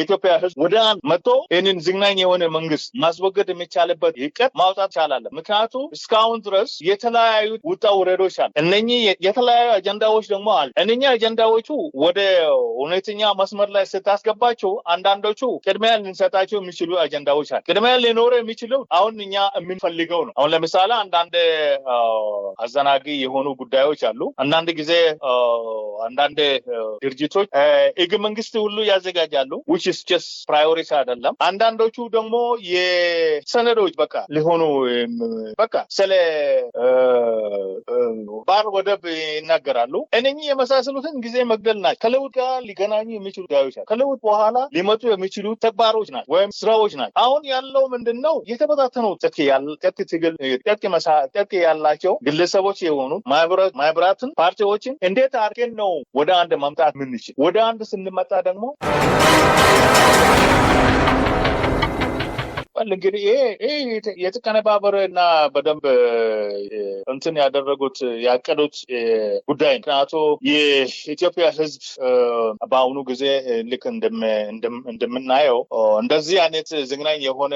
የኢትዮጵያ ህዝብ ወደ አንድ መጥቶ ይህንን ዝግናኝ የሆነ መንግስት ማስወገድ የሚቻልበት ይቀር ማውጣት ይቻላል። ምክንያቱም እስካሁን ድረስ የተለያዩ ውጣ ውረዶች አሉ። እነኚህ የተለያዩ አጀንዳዎች ደግሞ አሉ። እነኚህ አጀንዳዎቹ ወደ እውነተኛ መስመር ላይ ስታስገባቸው አንዳንዶቹ ቅድሚያ ልንሰጣቸው የሚችሉ አጀንዳዎች አሉ። ቅድሚያ ሊኖር የሚችለው አሁን እኛ የምንፈልገው ነው። አሁን ለምሳሌ አንዳንድ አዘናጊ የሆኑ ጉዳዮች አሉ። አንዳንድ ጊዜ አንዳንድ ድርጅቶች ህገ መንግስት ሁሉ ያዘጋጃሉ which is just priority አይደለም። አንዳንዶቹ ደግሞ የሰነዶች በቃ ሊሆኑ በቃ ስለ ባር ወደብ ይናገራሉ። እነኚህ የመሳሰሉትን ጊዜ መግደል ናቸው። ከለውጥ ጋር ሊገናኙ የሚችሉ ጉዳዮች ናቸው። ከለውጥ በኋላ ሊመጡ የሚችሉ ተግባሮች ናቸው ወይም ስራዎች ናቸው። አሁን ያለው ምንድነው? የተበታተነው ጥቅ ያላቸው ግለሰቦች የሆኑ ማህበራትን ፓርቲዎችን እንዴት አድርገን ነው ወደ አንድ መምጣት ምንችል? ወደ አንድ ስንመጣ ደግሞ እንግዲህ ይሄ የተቀነባበረና በደንብ እንትን ያደረጉት ያቀዱት ጉዳይ። ምክንያቱም የኢትዮጵያ ህዝብ በአሁኑ ጊዜ ልክ እንደምናየው እንደዚህ አይነት ዝግናኝ የሆነ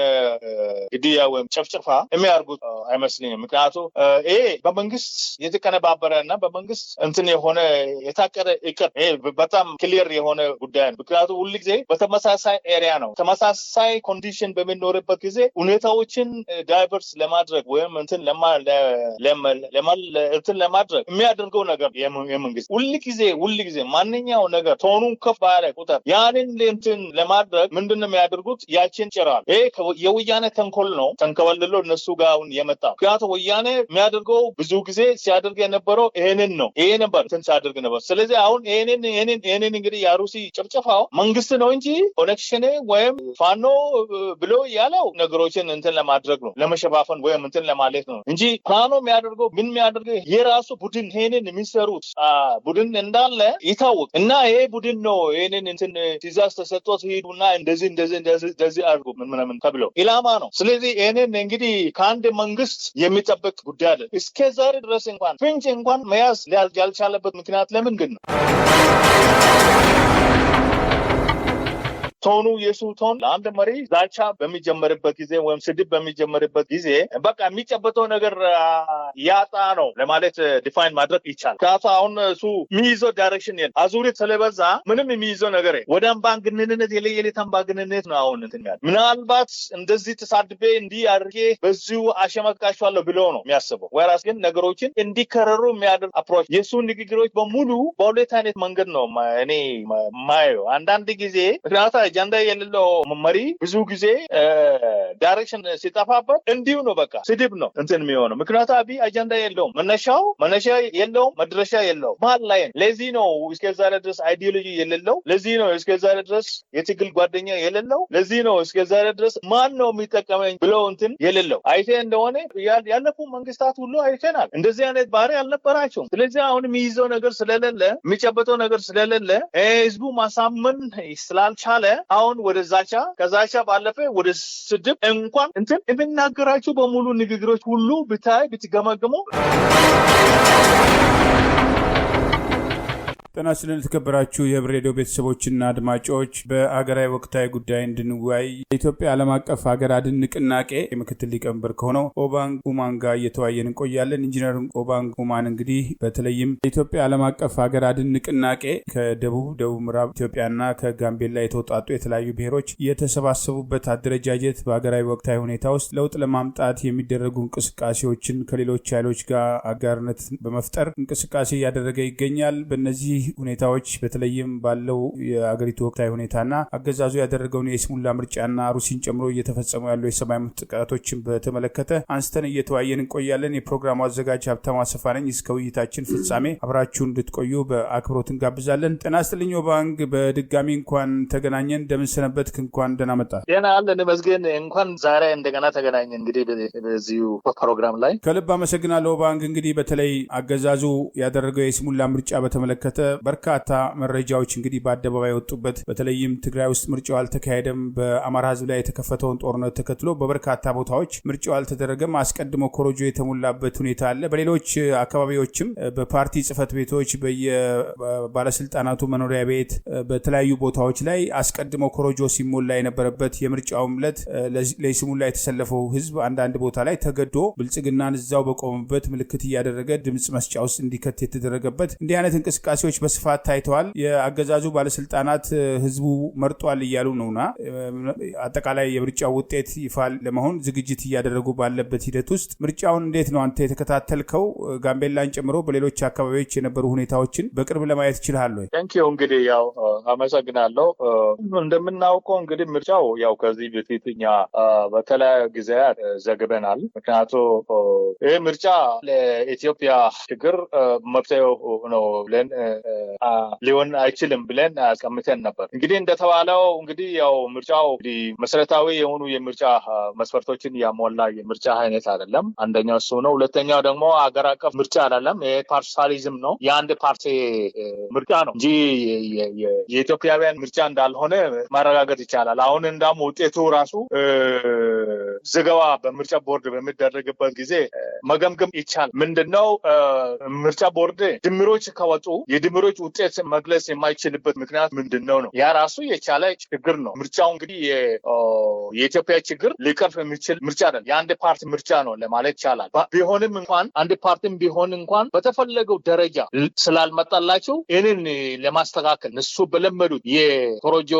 ግድያ ወይም ጨፍጨፋ የሚያርጉት አይመስልኝም። ምክንያቱም ይሄ በመንግስት የተቀነባበረና በመንግስት እንትን የሆነ የታቀደ እቅድ በጣም ክሊር የሆነ ጉዳይ ነው። ምክንያቱም ሁልጊዜ በተመሳሳይ ኤሪያ ነው ተመሳሳይ ኮንዲሽን በሚኖርበት ጊዜ ሁኔታዎችን ዳይቨርስ ለማድረግ ወይም እንትን ለማድረግ የሚያደርገው ነገር የመንግስት ሁልጊዜ ማንኛው ነገር ቶኑን ከፍ ባለ ቁጥር ያንን እንትን ለማድረግ ምንድነው የሚያደርጉት? ያችን ጭራል። ይሄ የወያኔ ተንኮል ነው። ተንከባልሎ እነሱ ጋር አሁን የመጣ ምክንያቱም ወያኔ የሚያደርገው ብዙ ጊዜ ሲያደርግ የነበረው ይሄንን ነው። ይሄ ነበር እንትን ሲያደርግ ነበር። ስለዚህ አሁን ይሄንን እንግዲህ የአሩሲ ጭፍጨፋው መንግስት ነው እንጂ ኦነግ ሸኔ ወይም ፋኖ ብሎ ያለው ነገሮችን እንትን ለማድረግ ነው፣ ለመሸፋፈን ወይም እንትን ለማለት ነው እንጂ ፕላኑ የሚያደርገው የራሱ ቡድን ይሄንን የሚሰሩት ቡድን እንዳለ ይታወቅ እና ይሄ ቡድን ነው ይሄንን እንትን ትዕዛዝ ተሰጥቶት ሄዱና እንደዚህ አድርጉ ምናምን ተብለው ኢላማ ነው። ስለዚህ ይሄንን እንግዲህ ከአንድ መንግስት የሚጠበቅ ጉዳይ አለ። እስከዛሬ ድረስ እንኳን ፍንጭ እንኳን መያዝ ያልቻለበት ምክንያት ለምንድን ነው? ቶኑ የሱ ቶን ለአንድ መሪ ዛቻ በሚጀመርበት ጊዜ ወይም ስድብ በሚጀመርበት ጊዜ በቃ የሚጨበጠው ነገር ያጣ ነው ለማለት ዲፋይን ማድረግ ይቻላል። ካታ አሁን እሱ የሚይዘው ዳይሬክሽን የለም። አዙሪት ስለበዛ ምንም የሚይዘው ነገር ወደ አምባገነንነት የለየለት አምባገነንነት ነው። አሁን እንትን ያለ ምናልባት እንደዚህ ተሳድቤ እንዲህ አድርጌ በዚሁ አሸመቃቸዋለሁ ብሎ ነው የሚያስበው። ወራስ ግን ነገሮችን እንዲከረሩ የሚያደርግ አፕሮች የሱ ንግግሮች በሙሉ በሁለት አይነት መንገድ ነው እኔ ማየው። አንዳንድ ጊዜ ምክንያቱም አጀንዳ የሌለው መሪ ብዙ ጊዜ ዳይሬክሽን ሲጠፋበት እንዲሁ ነው በቃ ስድብ ነው እንትን የሚሆነው። ምክንያቱም አቢ አጀንዳ የለውም፣ መነሻ የለውም፣ መድረሻ የለውም፣ መሀል ላይ ነው። ለዚህ ነው እስከዛሬ ድረስ አይዲዮሎጂ የሌለው፣ ለዚህ ነው እስከዛሬ ድረስ የትግል ጓደኛ የሌለው፣ ለዚህ ነው እስከዛሬ ድረስ ማን ነው የሚጠቀመኝ ብለው እንትን የሌለው። አይቴ እንደሆነ ያለፉ መንግስታት ሁሉ አይተናል፣ እንደዚህ አይነት ባህሪ አልነበራቸውም። ስለዚህ አሁን የሚይዘው ነገር ስለሌለ የሚጨበጠው ነገር ስለሌለ ህዝቡ ማሳመን ስላልቻለ አሁን ወደ ዛቻ ከዛቻ ባለፈ ወደ ስድብ እንኳን እንትን የሚናገራቸው በሙሉ ንግግሮች ሁሉ ብትገመግሙ ጤና ይስጥልን የተከበራችሁ የህብር ሬዲዮ ቤተሰቦችና አድማጮች፣ በአገራዊ ወቅታዊ ጉዳይ እንድንወያይ የኢትዮጵያ ዓለም አቀፍ ሀገር አድን ንቅናቄ ምክትል ሊቀመንበር ከሆነው ኦባንግ ኡማን ጋር እየተወያየን እንቆያለን። ኢንጂነር ኦባንግ ኡማን እንግዲህ በተለይም የኢትዮጵያ ዓለም አቀፍ ሀገር አድን ንቅናቄ ከደቡብ ምዕራብ ኢትዮጵያና ከጋምቤላ የተውጣጡ የተለያዩ ብሔሮች የተሰባሰቡበት አደረጃጀት በሀገራዊ ወቅታዊ ሁኔታ ውስጥ ለውጥ ለማምጣት የሚደረጉ እንቅስቃሴዎችን ከሌሎች ኃይሎች ጋር አጋርነት በመፍጠር እንቅስቃሴ እያደረገ ይገኛል። በእነዚህ ሁኔታዎች በተለይም ባለው የአገሪቱ ወቅታዊ ሁኔታና አገዛዙ ያደረገውን የስሙላ ምርጫና አሩሲን ጨምሮ እየተፈጸሙ ያሉ የሰብአዊ መብት ጥቃቶችን በተመለከተ አንስተን እየተወያየን እንቆያለን። የፕሮግራሙ አዘጋጅ ሀብታሙ አሰፋ ነኝ። እስከ ውይይታችን ፍጻሜ አብራችሁን እንድትቆዩ በአክብሮት እንጋብዛለን። ጤና ይስጥልኝ ኦባንግ፣ በድጋሚ እንኳን ተገናኘን። እንደምን ሰነበትክ? እንኳን ደህና መጣ። ጤና አለን መስገን። እንኳን ዛሬ እንደገና ተገናኘን። እንግዲህ በዚሁ ፕሮግራም ላይ ከልብ አመሰግናለሁ ኦባንግ። እንግዲህ በተለይ አገዛዙ ያደረገው የስሙላ ምርጫ በተመለከተ በርካታ መረጃዎች እንግዲህ በአደባባይ ወጡበት። በተለይም ትግራይ ውስጥ ምርጫው አልተካሄደም። በአማራ ህዝብ ላይ የተከፈተውን ጦርነት ተከትሎ በበርካታ ቦታዎች ምርጫው አልተደረገም። አስቀድሞ ኮሮጆ የተሞላበት ሁኔታ አለ። በሌሎች አካባቢዎችም በፓርቲ ጽህፈት ቤቶች፣ በባለስልጣናቱ መኖሪያ ቤት፣ በተለያዩ ቦታዎች ላይ አስቀድሞ ኮሮጆ ሲሞላ የነበረበት የምርጫው ዕለት ለይስሙላ የተሰለፈው ህዝብ አንዳንድ ቦታ ላይ ተገዶ ብልጽግናን እዛው በቆመበት ምልክት እያደረገ ድምጽ መስጫ ውስጥ እንዲከት የተደረገበት እንዲህ አይነት እንቅስቃሴዎች በስፋት ታይተዋል። የአገዛዙ ባለስልጣናት ህዝቡ መርጧል እያሉ ነውና አጠቃላይ የምርጫው ውጤት ይፋ ለመሆን ዝግጅት እያደረጉ ባለበት ሂደት ውስጥ ምርጫውን እንዴት ነው አንተ የተከታተልከው? ጋምቤላን ጨምሮ በሌሎች አካባቢዎች የነበሩ ሁኔታዎችን በቅርብ ለማየት ይችላል ወይ? ታንኪዩ። እንግዲህ ያው አመሰግናለሁ። እንደምናውቀው እንግዲህ ምርጫው ያው ከዚህ በፊት እኛ በተለያዩ ጊዜያት ዘግበናል። ምክንያቱም ይህ ምርጫ ለኢትዮጵያ ችግር መፍትሄው ነው ብለን ሊሆን አይችልም ብለን አስቀምጠን ነበር። እንግዲህ እንደተባለው እንግዲህ ያው ምርጫው እንግዲህ መሰረታዊ የሆኑ የምርጫ መስፈርቶችን ያሟላ የምርጫ አይነት አይደለም። አንደኛው እሱ ነው። ሁለተኛው ደግሞ አገር አቀፍ ምርጫ አይደለም። ፓርቲሳሊዝም ነው። የአንድ ፓርቲ ምርጫ ነው እንጂ የኢትዮጵያውያን ምርጫ እንዳልሆነ ማረጋገጥ ይቻላል። አሁን እንዳውም ውጤቱ ራሱ ዘገባ በምርጫ ቦርድ በሚደረግበት ጊዜ መገምገም ይቻላል። ምንድነው ምርጫ ቦርድ ድምሮች ከወጡ የድምሮች ውጤት መግለጽ የማይችልበት ምክንያት ምንድነው ነው? ያ ራሱ የቻለ ችግር ነው። ምርጫው እንግዲህ የኢትዮጵያ ችግር ሊቀርፍ የሚችል ምርጫ አይደለም። የአንድ ፓርቲ ምርጫ ነው ለማለት ይቻላል። ቢሆንም እንኳን አንድ ፓርቲም ቢሆን እንኳን በተፈለገው ደረጃ ስላልመጣላቸው ይህንን ለማስተካከል እሱ በለመዱት የኮሮጆ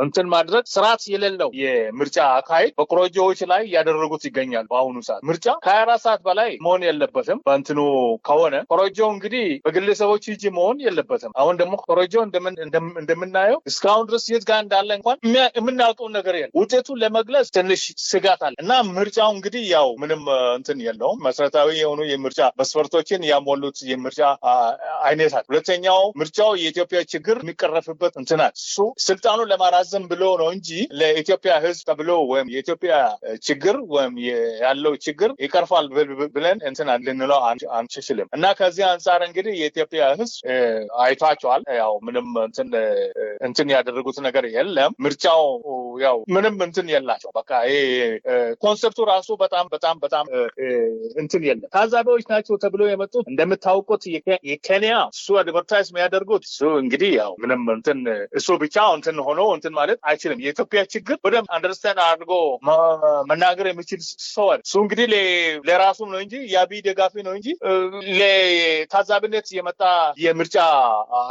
እንትን ማድረግ ስርዓት የሌለው የምርጫ አካሄድ በኮሮጆዎች ላይ ያደረጉት ይገኛል። በአሁኑ ሰዓት ምርጫ ከ24 ሰዓት በላይ መሆን የለበትም። በእንትኑ ከሆነ ኮሮጆ እንግዲህ በግለሰቦች እጅ መሆን የለበትም። አሁን ደግሞ ኮሮጆ እንደምናየው እስካሁን ድረስ የት ጋር እንዳለ እንኳን የምናውቀው ነገር የለም። ውጤቱን ለመግለጽ ትንሽ ስጋት አለ እና ምርጫው እንግዲህ ያው ምንም እንትን የለውም። መሰረታዊ የሆኑ የምርጫ መስፈርቶችን ያሟሉት የምርጫ አይነታት። ሁለተኛው ምርጫው የኢትዮጵያ ችግር የሚቀረፍበት እንትናት እሱ ስልጣኑን ለማራዘም ብሎ ነው እንጂ ለኢትዮጵያ ሕዝብ ተብሎ ወይም የኢትዮጵያ ችግር ወይም ያለው ችግር ይቀርፋል ብለን እንትን ልንለው አንችልም እና ከዚህ አንጻር እንግዲህ የኢትዮጵያ ሕዝብ አይቷቸዋል። ያው ምንም እንትን ያደረጉት ነገር የለም። ምርጫው ያው ምንም እንትን የላቸው። በቃ ይሄ ኮንሰፕቱ ራሱ በጣም እንትን የለም። ታዛቢዎች ናቸው ተብሎ የመጡት እንደምታውቁት የኬንያ እሱ አድቨርታይዝ የሚያደርጉት እሱ እንግዲህ ያው ምንም እንትን እሱ ብቻ እንትን ሆኖ እንትን ማለት አይችልም። የኢትዮጵያ ችግር በደንብ አንደርስታንድ አድርጎ መናገር የሚችል ሰው እሱ እንግዲህ ለራሱ ነው እንጂ የአብይ ደጋፊ ነው እንጂ ለታዛቢነት የመጣ የምርጫ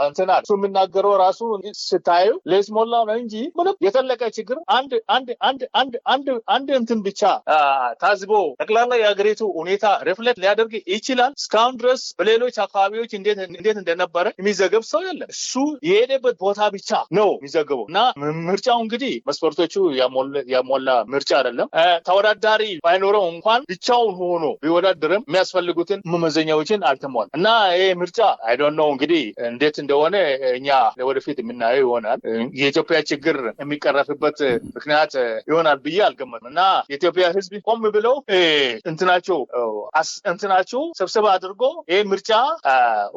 እንትን አለ። እሱ የሚናገረው ራሱ ስታዩ ለስሞላ ነው እንጂ ምንም የተለቀ ችግር አንድ እንትን ብቻ ታዝቦ ጠቅላላ የሀገሪቱ ሁኔታ ሪፍሌክት ሊያደርግ ይችላል። እስካሁን ድረስ በሌሎች አካባቢዎች እንዴት እንደነበረ የሚዘገብ ሰው የለም። እሱ የሄደበት ቦታ ብቻ ነው የሚዘገበው እና ምርጫው እንግዲህ መስፈርቶቹ ያሟላ ምርጫ አይደለም። ተወዳዳሪ ባይኖረው እንኳን ብቻውን ሆኖ ቢወዳደርም የሚያስፈልጉትን መመዘኛዎችን አልተሟላ እና ይሄ ምርጫ አይ ዶንት ኖ እንግዲህ እንዴት እንደሆነ እኛ ለወደፊት የምናየው ይሆናል። የኢትዮጵያ ችግር የሚቀረፍበት ምክንያት ይሆናል ብዬ አልገመትም እና የኢትዮጵያ ሕዝብ ቆም ብለው እንትናቸው ስብሰባ አድርጎ ይሄ ምርጫ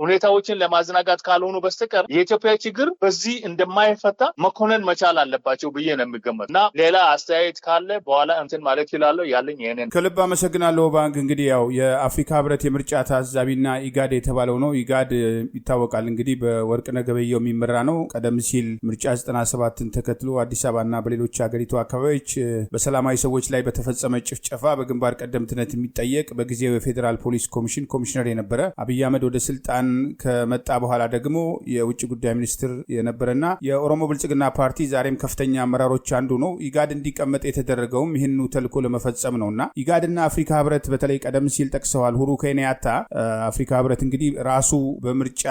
ሁኔታዎችን ለማዘናጋት ካልሆኑ በስተቀር የኢትዮጵያ ችግር በዚህ እንደማይፈታ መኮነን መቻል አለባቸው ብዬ ነው የሚገመት እና ሌላ አስተያየት ካለ በኋላ እንትን ማለት ይችላለሁ። ያለኝ ይሄንን ከልብ አመሰግናለሁ። ባንክ እንግዲህ ያው የአፍሪካ ህብረት የምርጫ ታዛቢና ኢጋድ የተባለው ነው። ኢጋድ ይታወቃል እንግዲህ በወርቅነህ ገበየሁ የሚመራ ነው። ቀደም ሲል ምርጫ 97ን ተከትሎ አዲስ አበባና በሌሎች ሀገሪቱ አካባቢዎች በሰላማዊ ሰዎች ላይ በተፈጸመ ጭፍጨፋ በግንባር ቀደምትነት የሚጠየቅ በጊዜው የፌዴራል ፖሊስ ኮሚሽን ኮሚሽነር የነበረ አብይ አህመድ ወደ ስልጣን ከመጣ በኋላ ደግሞ የውጭ ጉዳይ ሚኒስትር የነበረና የኦሮሞ ብልጽግና ፓርቲ ዛሬም ከፍተኛ አመራሮች አንዱ ነው። ኢጋድ እንዲቀመጥ የተደረገውም ይህንኑ ተልዕኮ ለመፈጸም ነውና ኢጋድና አፍሪካ ህብረት በተለይ ቀደም ሲል ጠቅሰዋል ሁሩ ኬንያታ አፍሪካ ህብረት እንግዲህ ራሱ በምርጫ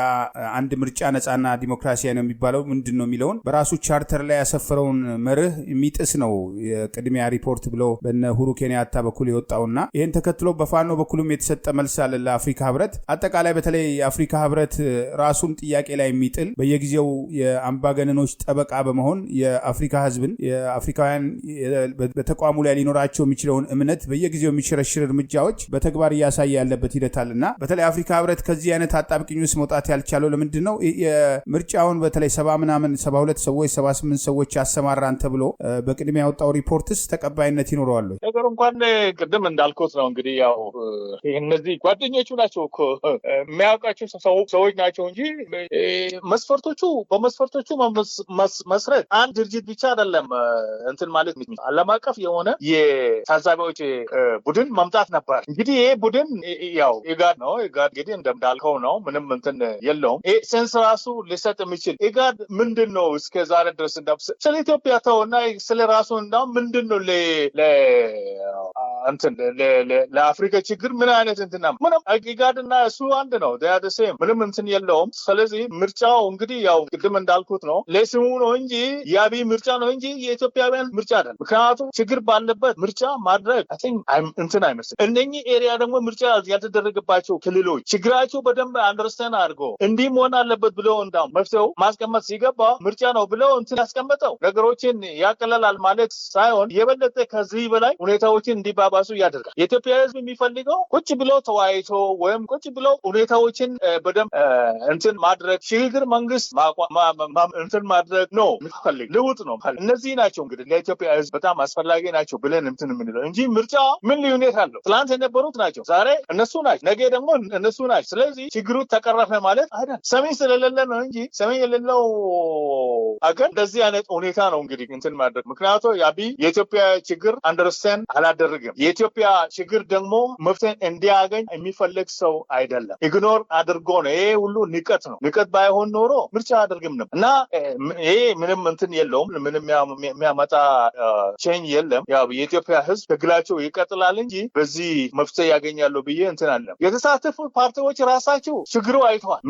አንድ ምርጫ ነጻና ዲሞክራሲያዊ ነው የሚባለው ምንድን ነው የሚለውን በራሱ ቻርተር ላይ ያሰፈረውን መርህ መርህ የሚጥስ ነው የቅድሚያ ሪፖርት ብሎ በነ ሁሩ ኬንያታ በኩል የወጣውና ይሄን ተከትሎ በፋኖ በኩልም የተሰጠ መልስ አለ ለአፍሪካ ህብረት። አጠቃላይ በተለይ የአፍሪካ ህብረት ራሱን ጥያቄ ላይ የሚጥል በየጊዜው የአምባገነኖች ጠበቃ በመሆን የአፍሪካ ህዝብን የአፍሪካውያን በተቋሙ ላይ ሊኖራቸው የሚችለውን እምነት በየጊዜው የሚሽረሽር እርምጃዎች በተግባር እያሳየ ያለበት ሂደት አለና በተለይ አፍሪካ ህብረት ከዚህ አይነት አጣብቂኝ ውስጥ መውጣት ያልቻለው ለምንድን ነው? የምርጫውን በተለይ 72 ሰዎች 78 ሰዎች ያሰማራን ተብሎ በቅድሚያ ያወጣው ሪፖርትስ ተቀባይነት ይኖረዋል? ነገሩ እንኳን ቅድም እንዳልኩት ነው እንግዲህ ያው እነዚህ ጓደኞቹ ናቸው እኮ የሚያውቃቸው ሰዎች ናቸው እንጂ በመስፈርቶቹ መስረት አንድ ድርጅት ብቻ አይደለም እንትን ማለት ዓለም አቀፍ የሆነ የታዛቢዎች ቡድን መምጣት ነበር። እንግዲህ ይሄ ቡድን ያው ኢጋድ ነው። ኢጋድ እንግዲህ እንዳልከው ነው፣ ምንም እንትን የለውም። ሴንስ ራሱ ሊሰጥ የሚችል ኢጋድ ምንድን ነው እስከ ዛሬ ድረስ ስለ ኢትዮጵያ ተውና ስለ ራሱ እንዳው ምንድን ነው ለአፍሪካ ችግር ምን አይነት እንትና ምንም ኢጋድ እና እሱ አንድ ነው። ምንም እንትን የለውም። ስለዚህ ምርጫው እንግዲህ ያው ቅድም እንዳልኩት ነው ለስሙ ነው እንጂ የአብይ ምርጫ ነው እንጂ የኢትዮጵያውያን ምርጫ አይደለም። ምክንያቱም ችግር ባለበት ምርጫ ማድረግ እንትን አይመስልም። እነኚህ ኤሪያ ደግሞ ምርጫ ያልተደረገባቸው ክልሎች ችግራቸው በደንብ አንደርስታንድ አድርጎ እንዲህ መሆን አለበት ብለው እንዳው መፍትሄው ማስቀመጥ ሲገባ ምርጫ ነው ብለው እንትን ያስቀመጠው ነገሮችን ያቀለላል ማለት ሳይሆን የበለጠ ከዚህ በላይ ሁኔታዎችን እንዲባባሱ ያደርጋል። የኢትዮጵያ ሕዝብ የሚፈልገው ቁጭ ብሎ ተወያይቶ ወይም ቁጭ ብሎ ሁኔታዎችን በደንብ እንትን ማድረግ ሽግግር መንግስት እንትን ማድረግ ነው የሚፈልግ ልውጥ ነው። እነዚህ ናቸው እንግዲህ ለኢትዮጵያ ሕዝብ በጣም አስፈላጊ ናቸው ብለን እንትን የምንለው እንጂ ምርጫ ምን ልዩነት አለው? ትላንት የነበሩት ናቸው፣ ዛሬ እነሱ ናቸው፣ ነገ ደግሞ እነሱ ናቸው። ስለዚህ ችግሩ ተቀረፈ ማለት አይደል። ሰሜን ስለሌለ ነው እንጂ ሰሜን የሌለው አገር እንደዚህ አይነት ሁኔታ ነው እንግዲህ እንትን ማድረግ። ምክንያቱም የአብይ የኢትዮጵያ ችግር አንደርስታንድ አላደረገም። የኢትዮጵያ ችግር ደግሞ መፍትሄ እንዲያገኝ የሚፈልግ ሰው አይደለም። ኢግኖር አድርጎ ነው። ይሄ ሁሉ ንቀት ነው። ንቀት ባይሆን ኖሮ ምርጫ አድርግም ነበር እና ይሄ ምንም እንትን የለውም። ምንም የሚያመጣ ቼንጅ የለም። ያው የኢትዮጵያ ህዝብ ትግላቸው ይቀጥላል እንጂ በዚህ መፍትሄ ያገኛሉ ብዬ እንትን አለም። የተሳተፉ ፓርቲዎች ራሳቸው ችግሩ አይተዋል።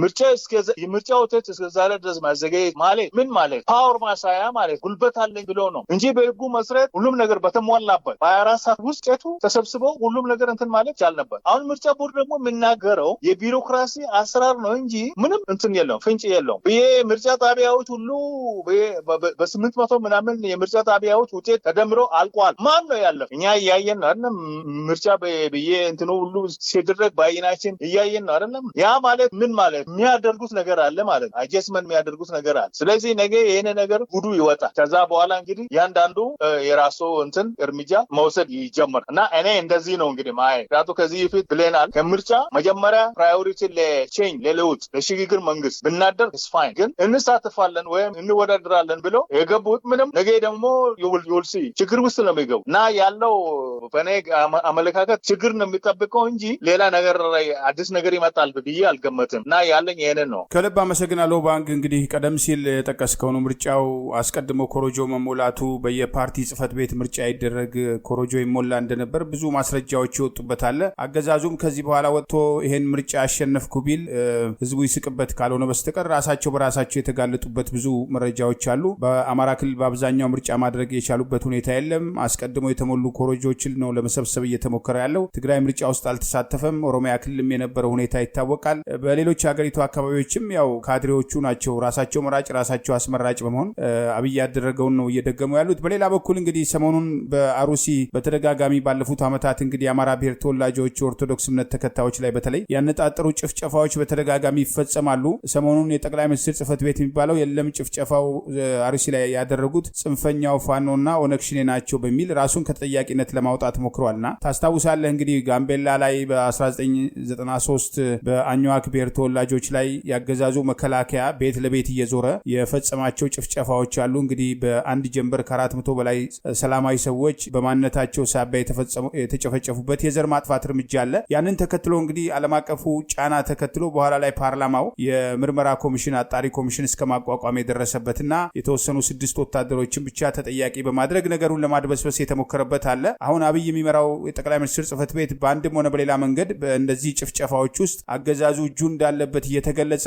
የምርጫ ውጤት እስከዛሬ ድረስ ማዘጋጀት ማለት ምን ማለት ፓወር ማሳያ ማለት ጉልበት አለኝ ብሎ ነው እንጂ በህጉ መሰረት ሁሉም ነገር በተሟላበት በ24 ሰዓት ውስጥ ተሰብስበው ሁሉም ነገር እንትን ማለት ይቻል ነበር። አሁን ምርጫ ቦርድ ደግሞ የምናገረው የቢሮክራሲ አሰራር ነው እንጂ ምንም እንትን የለውም፣ ፍንጭ የለውም። ምርጫ ጣቢያዎች ሁሉ በ800 ምናምን የምርጫ ጣቢያዎች ውጤት ተደምሮ አልቋል። ማን ነው ያለው? እኛ እያየን ነው አይደለም? ምርጫ በየ እንትኑ ሁሉ ሲደረግ በአይናችን እያየን ነው አይደለም? ያ ማለት ምን ማለት የሚያደርጉት ነገር አለ ማለት ነው። አጀስትመንት የሚያደርጉት ነገር አለ። ስለዚህ ነገ ይሄን ነገር ጉዱ ይወጣል። ከዛ በኋላ እንግዲህ ያንዳንዱ የራሱ እንትን እርምጃ መውሰድ ይጀምር እና እኔ እንደዚህ ነው እንግዲህ ማየት ራቱ ከዚህ በፊት ብለናል። ከምርጫ መጀመሪያ ፕራዮሪቲ ለቼንጅ ለለውጥ ለሽግግር መንግስት ብናደርግ ስፋይን ግን እንሳተፋለን ወይም እንወዳደራለን ብለው የገቡት ምንም ነገ ደግሞ ይውልሲ ችግር ውስጥ ነው የሚገቡ እና ያለው በኔ አመለካከት ችግር ነው የሚጠብቀው እንጂ ሌላ ነገር አዲስ ነገር ይመጣል ብዬ አልገመትም እና ያለኝ ይሄንን ነው። ከልብ አመሰግናለሁ። ባንክ እንግዲህ ቀደም ሲል የጠቀስከው ነው ምርጫው አስቀድሞ ኮሮጆ መሞላቱ በየፓርቲ ጽህፈት ቤት ምርጫ ይደረግ ኮሮጆ ይሞላ እንደነበር ብዙ ማስረጃዎች ይወጡበታል። አገዛዙም ከዚህ በኋላ ወጥቶ ይሄን ምርጫ አሸነፍኩ ቢል ህዝቡ ይስቅበት ካልሆነ በስተቀር ራሳቸው በራሳቸው የተጋለጡበት ብዙ መረጃዎች አሉ። በአማራ ክልል በአብዛኛው ምርጫ ማድረግ የቻሉበት ሁኔታ የለም። አስቀድሞ የተሞሉ ኮሮጆችን ነው ለመሰብሰብ እየተሞከረ ያለው። ትግራይ ምርጫ ውስጥ አልተሳተፈም። ኦሮሚያ ክልልም የነበረው ሁኔታ ይታወቃል። በሌሎች ሀገሪቱ አካባቢዎችም ያው ካድሬዎቹ ናቸው ራሳቸው መራጭ ራሳቸው አስመራጭ በመሆን አብይ ያደረገውን ነው እየደገሙ ያሉት። በሌላ በኩል እንግዲህ ሰሞኑን በአሩሲ በተደጋጋሚ ባለፉት ዓመታት እንግዲህ የአማራ ብሔር ተወላጆች ኦርቶዶክስ እምነት ተከታዮች ላይ በተለይ ያነጣጠሩ ጭፍጨፋዎች በተደጋጋሚ ይፈጸማሉ። ሰሞኑን የጠቅላይ ሚኒስትር ጽህፈት ቤት የሚባለው የለም ጭፍጨፋው አሩሲ ላይ ያደረጉት ጽንፈኛው ፋኖና ኦነግ ሸኔ ናቸው በሚል ራሱን ከተጠያቂነት ለማውጣት ሞክሯልና ታስታውሳለህ እንግዲህ ጋምቤላ ላይ በ1993 በአኝዋክ ብሔር ተወላጆች ላይ ያገዛዙ መከላከያ ቤት ለቤት እየዞረ የፈጸማቸው ጭፍጨፋዎች አሉ። እንግዲህ በአንድ ጀንበር ከ400 በላይ ሰላማዊ ሰዎች በማንነታቸው ሳቢያ የተጨፈጨፉበት የዘር ማጥፋት እርምጃ አለ። ያንን ተከትሎ እንግዲህ ዓለም አቀፉ ጫና ተከትሎ በኋላ ላይ ፓርላማው የምርመራ ኮሚሽን አጣሪ ኮሚሽን እስከ ማቋቋም የደረሰበትና የተወሰኑ 6 ወታደሮችን ብቻ ተጠያቂ በማድረግ ነገሩን ለማድበስበስ የተሞከረበት አለ። አሁን አብይ የሚመራው የጠቅላይ ሚኒስትር ጽህፈት ቤት በአንድም ሆነ በሌላ መንገድ በእንደዚህ ጭፍጨፋዎች ውስጥ አገዛዙ እጁ እንዳለበት እየተገለጸ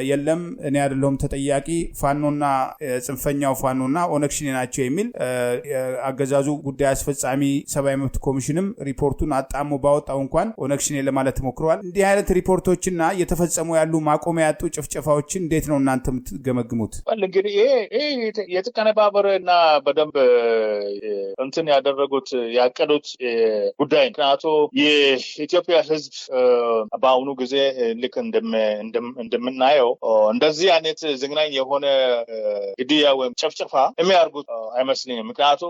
የለም እኔ አይደለሁም ተጠያቂ ፋኖና ጽንፈኛው ፋኖና ኦነግ ሸኔ ናቸው የሚል አገዛዙ ጉዳይ አስፈጻሚ ሰብአዊ መብት ኮሚሽንም ሪፖርቱን አጣሞ ባወጣው እንኳን ኦነግ ሸኔ ለማለት ሞክረዋል። እንዲህ አይነት ሪፖርቶችና የተፈጸሙ ያሉ ማቆሚያ ያጡ ጭፍጨፋዎችን እንዴት ነው እናንተ የምትገመግሙት? እንግዲህ ይሄ የተቀነባበረና በደንብ እንትን ያደረጉት ያቀዱት ጉዳይ ምክንያቱ የኢትዮጵያ ሕዝብ በአሁኑ ጊዜ ልክ እንደምናየው እንደዚህ አይነት ዝግናኝ የሆነ ግድያ ወይም ጭፍጨፋ የሚያደርጉት አይመስልኝም። ምክንያቱ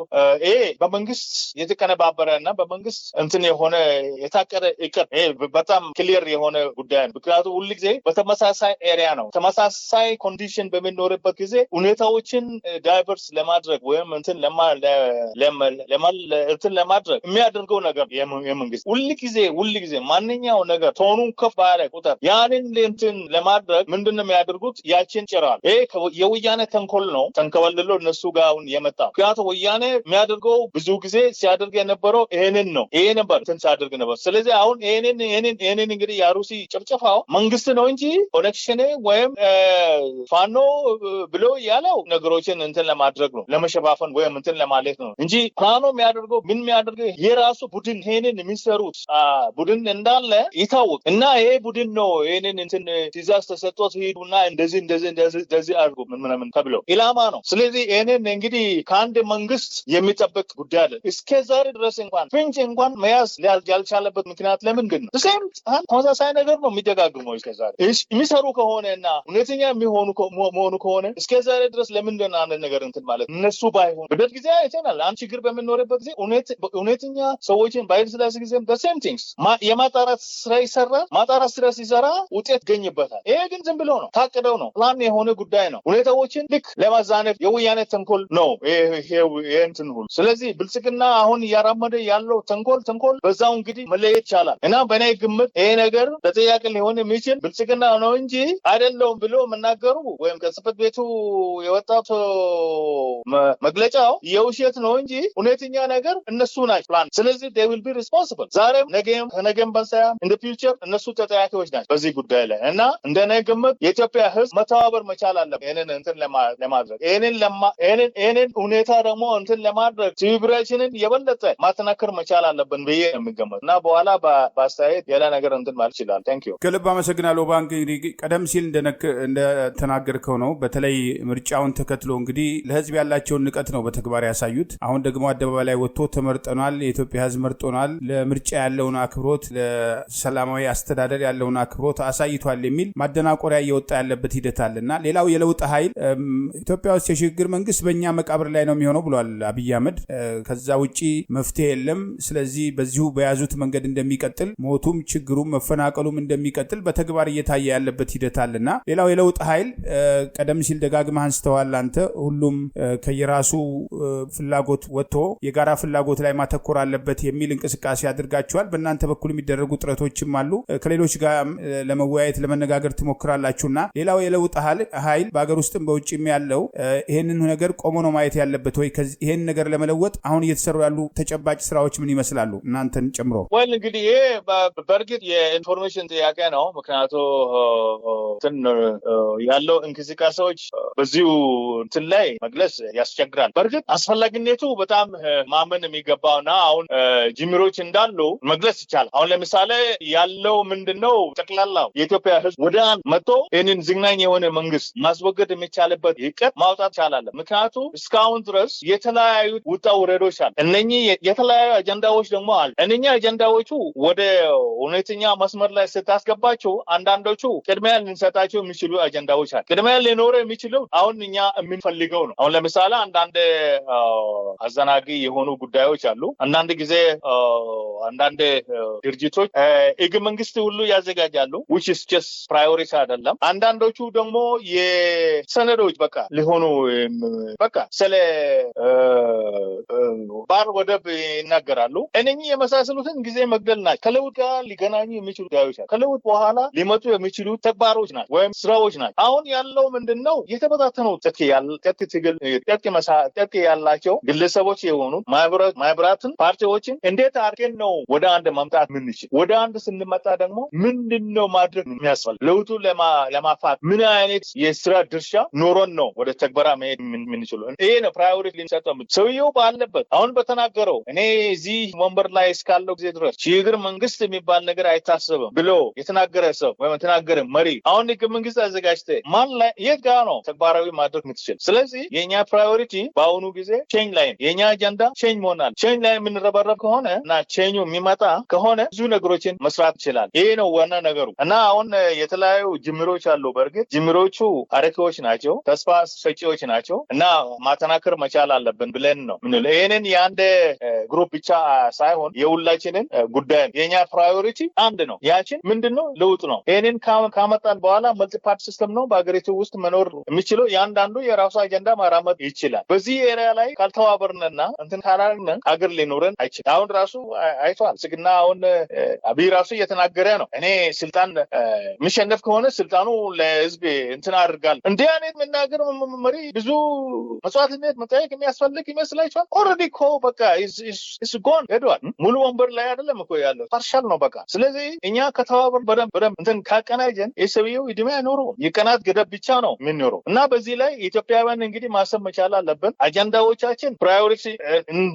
ይሄ በመንግስት የተቀነባበረና በመንግስት እንትን የሆነ የታቀደ እቅድ በጣም ክሊር የሆነ ጉዳይ ነው። ምክንያቱ ሁልጊዜ በተመሳሳይ ኤሪያ ነው ተመሳሳይ ኮንዲሽን በሚኖርበት ጊዜ ሁኔታዎችን ዳይቨርስ ለማድረግ ወይም እንትን ለማድረግ የሚያደርገው ነገር የመንግስት ሁልጊዜ ማንኛው ነገር ቶኑን ከፍ ባለ ቁጥር ያንን እንትን ለማድረግ ምንድነው የሚያደርጉት? ያችን ጭራል ይሄ የወያኔ ተንኮል ነው። ተንከባልሎ እነሱ ጋር አሁን የመጣ ምክንያቱም ወያኔ የሚያደርገው ብዙ ጊዜ ሲያደርግ የነበረው ይሄንን ነው። ይሄ ነበር እንትን ሲያደርግ ነበር። ስለዚህ አሁን ይሄንን እንግዲህ የአሩሲ ጭፍጨፋው መንግስት ነው እንጂ ኦነግ ሸኔ ወይም ፋኖ ብሎ ያለው ነገሮችን እንትን ለማድረግ ነው ለመሸፋፈን ወይም እንትን ለማለት ነው እንጂ ፋኖ የሚያደርገው የራሱ ቡድን ይሄንን የሚሰሩት ቡድን እንዳለ ይታወቅ እና ይሄ ቡድን ነው ይሄንን እንትን ትዕዛዝ ተሰጥቶት ሄዱና እንደዚህ አድርጉ ምንም ተብሎ ኢላማ ነው። ስለዚህ ይሄንን እንግዲህ ከአንድ መንግስት የሚጠበቅ ጉዳይ አለ። እስከዛሬ ድረስ እንኳን ፍንጭ እንኳን መያዝ ያልቻለበት ምክንያት ለምንድን ነው? ተመሳሳይ ነገር ነው የሚደጋግመው። እስከዛሬ የሚሰሩ ከሆነና እውነተኛ መሆኑ ከሆነ እስከዛሬ ድረስ ለምንድን ነው አንድ ነገር እንትን ማለት እነሱ ባይሆን በደርግ ጊዜ አይተናል። አንድ ችግር በምንኖርበት ጊዜ እውነተኛ ሰዎችን በኃይለሥላሴ ጊዜም በሴም ቲንግስ የማጣራት ስራ ይሰራል። ማጣራት ስራ ሲሰራ ውጤት ገኝበታል። ይሄ ግን ዝም ብሎ ነው ታቅደው ነው ፕላን የሆነ ጉዳይ ነው። ሁኔታዎችን ልክ ለማዛነፍ የወያኔ ተንኮል ነው ይሄ እንትን ሁሉ። ስለዚህ ብልጽግና አሁን እያራመደ ያለው ተንኮል በዛው እንግዲህ መለየት ይቻላል እና በእኔ ግምት ይሄ ነገር ተጠያቂ ሊሆን የሚችል ብልጽግና ነው እንጂ አይደለም ብሎ መናገሩ ወይም ከጽሕፈት ቤቱ የወጣው መግለጫው የውሸት ነው እንጂ እውነተኛ ነገር እነሱ ናቸው ፕላን። ስለዚህ they will be responsible ዛሬም ከነገም በንሳያ in the future እነሱ ተጠያቂዎች ናቸው በዚህ ጉዳይ ላይ እና እንደኔ ግምት የኢትዮጵያ ሕዝብ መተባበር መቻል አለበት ይሄንን እንትን ለማድረግ ይሄንን ሁኔታ ደግሞ እንትን ለማድረግ ትብብራችንን የበለጠ ማጠናከር መቻል አለብን ብዬ የሚገመት እና በኋላ በአስተያየት ሌላ ነገር እንትን ማለት ይችላል። ታንክ ዩ ከልብ አመሰግናለሁ። ባንክ እንግዲህ ቀደም ሲል እንደተናገርከው ነው። በተለይ ምርጫውን ተከትሎ እንግዲህ ለህዝብ ያላቸውን ንቀት ነው በተግባር ያሳዩት። አሁን ደግሞ አደባባይ ላይ ወጥቶ ተመርጠናል፣ የኢትዮጵያ ህዝብ መርጦናል፣ ለምርጫ ያለውን አክብሮት፣ ለሰላማዊ አስተዳደር ያለውን አክብሮት አሳይቷል የሚል ማደናቆሪያ እየወጣ ያለበት ሂደት አለና ሌላው የለውጥ ኃይል ኢትዮጵያ ውስጥ የሽግግር መንግስት በእኛ መቃብር ላይ ነው የሚሆነው ብሏል አብይ አህመድ። ከዛ ውጪ መፍትሄ የለም። ስለዚህ በዚሁ በያዙት መንገድ እንደሚቀጥል ሞቱም ችግሩም መፈናቀሉም እንደሚቀጥል በተግባር እየታየ ያለበት ሂደት አለና ሌላው የለውጥ ኃይል ቀደም ሲል ደጋግመህ አንስተዋል አንተ ሁሉም ከየራሱ ፍላጎት ወጥቶ የጋራ ፍላጎት ላይ ማተኮር አለበት የሚል እንቅስቃሴ አድርጋችኋል። በእናንተ በኩል የሚደረጉ ጥረቶችም አሉ። ከሌሎች ጋር ለመወያየት ለመነጋገር ትሞክራላችሁና ሌላው የለውጥ ኃይል በአገር ውስጥም በውጭም ያለው ይሄንን ነገር ቆሞ ነው ማየት ያለበት ወይ? ይሄን ነገር ለመለወጥ አሁን እየተሰሩ ያሉ ተጨባጭ ስራዎች ምን ይመስላሉ እናንተን ጨምሮ? እንግዲህ ይሄ በእርግጥ የኢንፎርሜሽን ጥያቄ ነው። ምክንያቱ ያለው እንቅስቃሴዎች በዚሁ እንትን ላይ መግለጽ ያስቸግራል። በእርግጥ አስፈላጊነቱ በጣም ማመን የሚገባውና አሁን ጅምሮች እንዳሉ መግለጽ ይቻላል። አሁን ለምሳሌ ያለው ምንድነው ጠቅላላው የኢትዮጵያ ህዝብ ወደ አንድ መጥቶ ይህንን ዝግናኝ የሆነ መንግስት ማስወገድ የሚቻልበት ይቀር ማውጣት ይቻላል። ምክንያቱ እስካሁን ድረስ የተለያዩ ውጣ ውረዶች አሉ። እነኚህ የተለያዩ አጀንዳዎች ደግሞ አሉ። እነኚህ አጀንዳዎቹ ወደ እውነተኛ መስመር ላይ ስታስገባቸው አንዳንዶቹ ቅድሚያ ልንሰጣቸው የሚችሉ አጀንዳዎች አሉ። ቅድሚያ ሊኖረ የሚችለው አሁን እኛ የምንፈልገው ነው። አሁን ለምሳሌ አንዳንድ አዘናጊ የሆኑ ጉዳዮች አሉ። አንዳንድ ጊዜ አንዳንድ ድርጅቶች ህገ መንግስት ሁሉ ያዘጋጃሉ which is just priority አይደለም። አንዳንዶቹ ደግሞ የሰነዶች በቃ ሊሆኑ በቃ ስለ ባር ወደብ ይናገራሉ። እነኚህ የመሳሰሉትን ጊዜ መግደል ናቸው። ከለውጥ ጋር ሊገናኙ የሚችሉ ጉዳዮች ናቸው። ከለውጥ በኋላ ሊመጡ የሚችሉ ተግባሮች ናቸው ወይም ስራዎች ናቸው። አሁን ያለው ምንድነው የተበታተነው ጥቅ ያላቸው ግለሰቦች የሆኑ ማህበራትን ፓርቲዎችን እንዴት አድርገን ነው ወደ አንድ ማምጣት ምንችል? ወደ አንድ ስንመጣ ደግሞ ምንድነው ማድረግ የሚያስፈልግ? ለውጡ ለማፋት ምን አይነት የስራ ድርሻ ኖሮን ነው ወደ ተግባራ መሄድ የምንችለው? ይሄ ነው ፕራዮሪቲ ልንሰጠው። ሰውየው ባለበት አሁን በተናገረው እኔ እዚህ ወንበር ላይ እስካለው ጊዜ ድረስ ሽግግር መንግስት የሚባል ነገር አይታሰብም ብሎ የተናገረ ሰው ወይም የተናገረ መሪ አሁን ህገ መንግስት አዘጋጅተህ ማን ላይ የት ጋር ነው ተግባራዊ ማድረግ የምትችል? ስለዚህ የኛ ፕራዮሪቲ በአሁኑ ጊዜ ቼንጅ ላይ የኛ አጀንዳ ቼንጅ መሆናል። ቼንጅ ላይ የምንረበረብ ከሆነ እና ቼንጁ የሚመጣ ከሆነ ብዙ ነገሮችን መስራት ይችላል። ይሄ ነው ዋና ነገሩ እና አሁን የተለያዩ ጅምሮች አሉ። በእርግጥ ጅምሮቹ አረኪዎች ናቸው፣ ተስፋ ሰጪዎች ናቸው እና ማጠናከር መቻል አለብን ብለን ነው ምንለው። ይሄንን የአንድ ግሩፕ ብቻ ሳይሆን የሁላችንን ጉዳይ የኛ ፕራዮሪቲ አንድ ነው። ያችን ምንድነው? ለውጥ ነው። ይሄንን ካመጣን በኋላ መልቲ ፓርቲ ሲስተም ነው በአገሪቱ ውስጥ መኖር የሚችለው። ያንዳንዱ የራሱ አጀንዳ ማራመድ ይችላል። በዚህ ኤሪያ ላይ ካልተባበርንና እንትን ካላልን አገር ሊኖረን አይችልም። አሁን ራሱ አይቷል ስግና አሁን አብይ ራሱ እየተናገረ ነው። እኔ ስልጣን ምሸነፍ ከሆነ ስልጣኑ ለህዝብ እንትን አድርጋለሁ እንዲህ አይነት መናገር መሪ ብዙ መስዋዕትነት መጠየቅ የሚያስፈልግ ይመስላችኋል? ኦልሬዲ እኮ በቃ ኢስ ጎን ሄዷል። ሙሉ ወንበር ላይ አይደለም እኮ ያለው ፓርሻል ነው በቃ። ስለዚህ እኛ ከተባበር በደንብ እንትን ካቀናጀን የሰውየው እድሜ አይኖረውም። የቀናት ገደብ ብቻ ነው የሚኖረው እና በዚህ ላይ ኢትዮጵያውያን እንግዲህ ማሰብ መቻል አለብን። አጀንዳዎቻችን ፕራዮሪቲ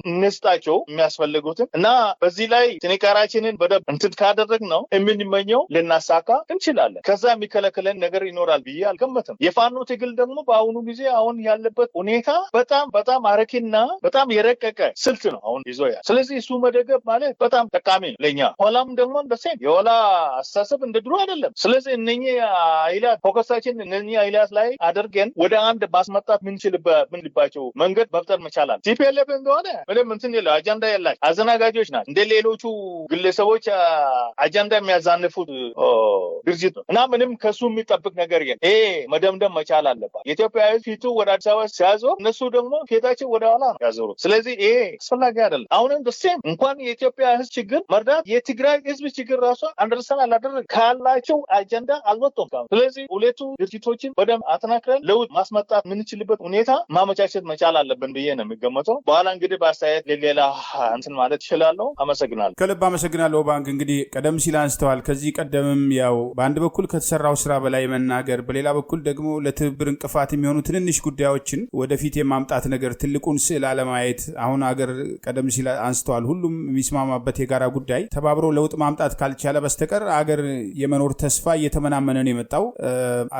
እንስጣቸው የሚያስፈልጉትን እና በዚህ ላይ ጥንካሬያችንን በደንብ እንትን ካደረግ ነው የምንመኘው ልናሳካ እንችላለን። ከዛ የሚከለክለን ነገር ይኖራል ብዬ አልገመትም። የፋኖ ትግል ደግሞ በአሁኑ ጊዜ አሁን ያለበት ሁኔታ በጣም አረኪና በጣም የረቀቀ ስልት ነው አሁን ይዞ ያለ። ስለዚህ እሱ መደገፍ ማለት በጣም ጠቃሚ ነው ለኛ። ኋላም ደግሞ እንደሴም የኋላ አስተሳሰብ እንደ ድሮ አይደለም። ስለዚህ እነኚህ ኃይላት ፎከሳችን እነኚህ ኃይላት ላይ አድርገን ወደ አንድ ማስመጣት ምንችልባቸው መንገድ መፍጠር መቻላል። ቲፒኤልኤፍ እንደሆነ ምንም እንትን የለ አጀንዳ የላቸው አዘናጋጆች ናቸው። እንደ ሌሎቹ ግለሰቦች አጀንዳ የሚያዛንፉት ድርጅት ነው እና ምንም ከሱ የሚጠብቅ ነገር የለም። ይሄ መደምደም መቻል አለባት። የኢትዮጵያ ሕዝብ ፊቱ ወደ አዲስ አበባ ሲያዞር እነሱ ደግሞ ፊታቸው ወደ ኋላ ነው ያዞሩት። ስለዚህ ይሄ አስፈላጊ አይደለም። አሁንም ደሴም እንኳን የኢትዮጵያ ሕዝብ ችግር መርዳት የትግራይ ሕዝብ ችግር ራሱ አንደርሰን አላደረግ ካላቸው አጀንዳ አልወጡም። ስለዚህ ሁለቱ ድርጅቶችን በደንብ አጠናክረን ለውጥ ማስመጣት የምንችልበት ሁኔታ ማመቻቸት መቻል አለብን ብዬ ነው የሚገመተው። በኋላ እንግዲህ በአስተያየት ሌላ እንትን ማለት ይችላለሁ። አመሰግናለሁ። ከልብ አመሰግናለሁ። ባንክ እንግዲህ ቀደም ሲል አንስተዋል። ከዚህ ቀደምም ያው በአንድ በኩል ከተሰራው ስራ በላይ መናገር፣ በሌላ በኩል ደግሞ ለትብብር እንቅፋት የሚሆኑ ትንንሽ ጉዳዮችን ወደፊት የማምጣት ነገር ትልቁን ስዕል አለማየት። አሁን አገር ቀደም ሲል አንስተዋል ሁሉም የሚስማማበት የጋራ ጉዳይ ተባብሮ ለውጥ ማምጣት ካልቻለ በስተቀር አገር የመኖር ተስፋ እየተመናመነ ነው የመጣው።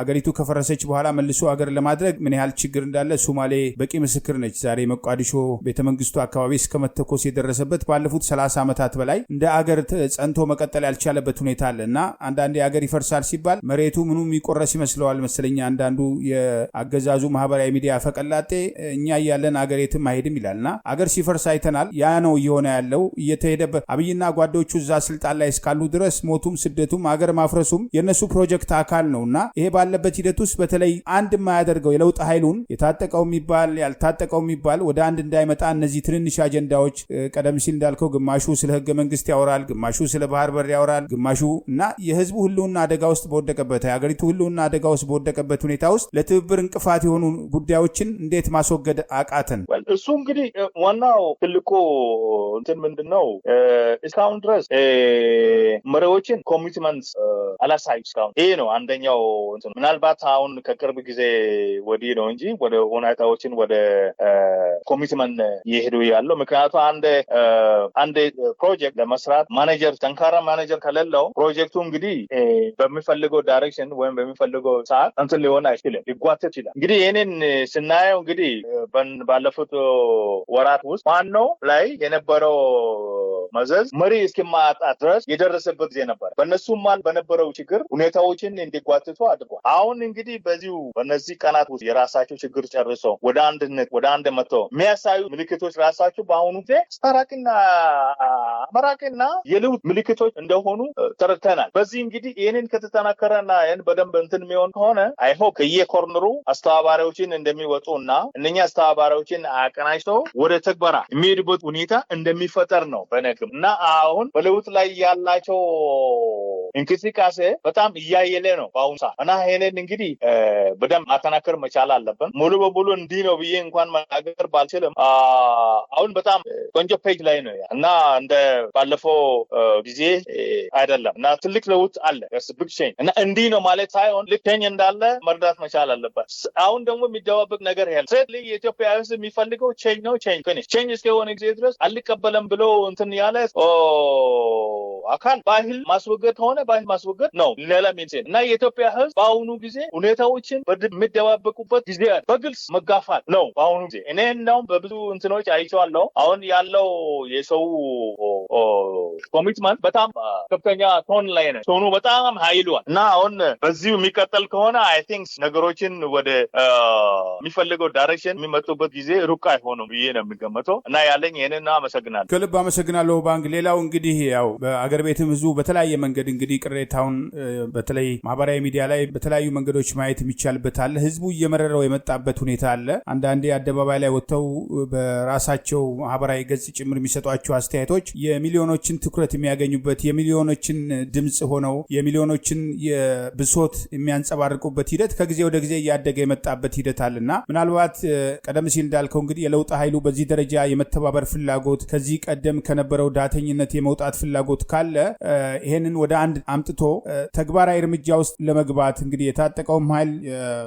አገሪቱ ከፈረሰች በኋላ መልሶ አገር ለማድረግ ምን ያህል ችግር እንዳለ ሶማሌ በቂ ምስክር ነች። ዛሬ መቋዲሾ ቤተመንግስቱ አካባቢ እስከ መተኮስ የደረሰበት ባለፉት 30 ዓመታት በላይ እንደ አገር ጸንቶ መቀጠል ያልቻለበት ሁኔታ አለ እና አንዳንዴ አገር ይፈርሳል ሲባል መሬቱ ምኑ የሚቆረስ ይመስለዋል መሰለኝ አንዳንዱ የአገዛዙ ማህበራዊ ሚዲያ ፈቀላጤ እኛ እያለን አገር የትም አይሄድም ይላልና አገር ሲፈርስ አይተናል። ያ ነው እየሆነ ያለው እየተሄደበት። አብይና ጓዶቹ እዛ ስልጣን ላይ እስካሉ ድረስ ሞቱም ስደቱም አገር ማፍረሱም የነሱ ፕሮጀክት አካል ነውና ይሄ ባለበት ሂደት ውስጥ በተለይ አንድ የማያደርገው የለውጥ ኃይሉን የታጠቀው የሚባል ያልታጠቀው የሚባል ወደ አንድ እንዳይመጣ እነዚህ ትንንሽ አጀንዳዎች ቀደም ሲል እንዳልከው ግማሹ ስለ ህገ መንግስት ያወራል፣ ግማሹ ስለ ባህር በር ያወራል፣ ግማሹ እና የህዝቡ ህልውና አደጋ ውስጥ በወደቀበት የሀገሪቱ ህልውና አደጋ ውስጥ በወደቀበት ሁኔታ ውስጥ ለትብብር እንቅፋት የሆኑ ጉዳዮችን እንዴት ማስወገድ አቃተን? እሱ እንግዲህ ዋናው ትልቁ እንትን ምንድነው እስካሁን ድረስ መሪዎችን ኮሚትመንት አላሳዩ እስካሁን። ይሄ ነው አንደኛው እንትን። ምናልባት አሁን ከቅርብ ጊዜ ወዲህ ነው እንጂ ወደ ሁኔታዎችን ወደ ኮሚትመንት እየሄዱ ያለው። ምክንያቱም አንድ ፕሮጀክት ለመስራት ማኔጀር ጠንካራ ማኔጀር ከሌለው ፕሮጀክቱ እንግዲህ በሚፈልገው ዳይሬክሽን ወይም በሚፈልገው ሰዓት እንትን ሊሆን አይችልም፣ ሊጓተት ይችላል። እንግዲህ ይህንን ስናየው እንግዲህ ባለፉት ወራት ውስጥ ዋናው ላይ የነበረው መዘዝ መሪ እስኪማጣት ድረስ የደረሰበት ጊዜ ነበር። በእነሱም ማል በነበረው ችግር ሁኔታዎችን እንዲጓተቱ አድርጓል። አሁን እንግዲህ በነዚህ ቀናት ውስጥ የራሳቸው ችግር ጨርሰው ወደ አንድነት ወደ አንድ መጥተው የሚያሳዩ ምልክቶች ራሳቸው በአሁኑ ጊዜ አመራቂና የለውጥ ምልክቶች እንደሆኑ ተረድተናል። በዚህ እንግዲህ ይህንን ከተጠናከረና ይህን በደንብ እንትን የሚሆን ከሆነ አይሆፕ ከየኮርነሩ አስተባባሪዎችን እንደሚወጡ እና እነኛ አስተባባሪዎችን አቀናጅተው ወደ ተግባራ የሚሄዱበት ሁኔታ እንደሚፈጠር ነው በነገ እና አሁን በለውጥ ላይ ያላቸው እንቅስቃሴ በጣም እያየለ ነው በአሁኑ ሰዓት እና ይሄንን እንግዲህ በደንብ ማጠናከር መቻል አለብን። ሙሉ በሙሉ እንዲህ ነው ብዬ እንኳን መናገር ባልችልም አሁን በጣም ቆንጆ ፔጅ ላይ ነው እና እንደ ባለፈው ጊዜ አይደለም እና ትልቅ ለውጥ አለ ቢግ ቼንጅ እና እንዲህ ነው ማለት ሳይሆን ልክ ቼንጅ እንዳለ መርዳት መቻል አለበት። አሁን ደግሞ የሚደባበቅ ነገር ያለ ሴት ልጅ የኢትዮጵያ ሕዝብ የሚፈልገው ቼንጅ ነው። ቼንጅ ፊኒሽ ቼንጅ እስከሆነ ጊዜ ድረስ አልቀበለም ብሎ እንትን ያለ አካል ባህል ማስወገድ ሆነ ባህል ማስወገድ ነው ሌላ ምን እና የኢትዮጵያ ሕዝብ በአሁኑ ጊዜ ሁኔታዎችን የሚደባበቁበት ጊዜ በግልጽ መጋፋት ነው በአሁኑ ጊዜ። እኔ እንደውም በብዙ እንትኖች አይቼዋለሁ። አሁን ያለው የሰው ኮሚትመንት በጣም ከፍተኛ ቶን ላይ ነው። ቶኑ በጣም ኃይሏል እና አሁን በዚሁ የሚቀጥል ከሆነ አይ ቲንክ ነገሮችን ወደ የሚፈልገው ዳይሬክሽን የሚመጡበት ጊዜ ሩቅ አይሆኑም ብዬ ነው የሚገመተው እና ያለኝ ይሄንን አመሰግናለሁ። ከልብ አመሰግናለሁ ባንክ። ሌላው እንግዲህ ያው በአገር ቤትም ህዝቡ በተለያየ መንገድ እንግዲህ ቅሬታውን በተለይ ማህበራዊ ሚዲያ ላይ በተለያዩ መንገዶች ማየት የሚቻልበት አለ። ህዝቡ እየመረረው የመጣበት ሁኔታ አለ። አንዳንዴ አደባባይ ላይ ወጥተው በራሳቸው ማህበራዊ ገጽ ጭምር የሚሰጧቸው አስተያየቶች የሚሊዮኖችን ትኩረት የሚያገኙበት የሚሊዮኖችን ድምጽ ሆነው የሚሊዮኖችን የብሶት የሚያንጸባርቁበት ሂደት ከጊዜ ወደ ጊዜ እያደገ የመጣበት ሂደት አለና ምናልባት ቀደም ሲል እንዳልከው እንግዲህ የለውጥ ኃይሉ በዚህ ደረጃ የመተባበር ፍላጎት ከዚህ ቀደም ከነበረው ዳተኝነት የመውጣት ፍላጎት ካለ ይሄንን ወደ አንድ አምጥቶ ተግባራዊ እርምጃ ውስጥ ለመግባት እንግዲህ የታጠቀውም ኃይል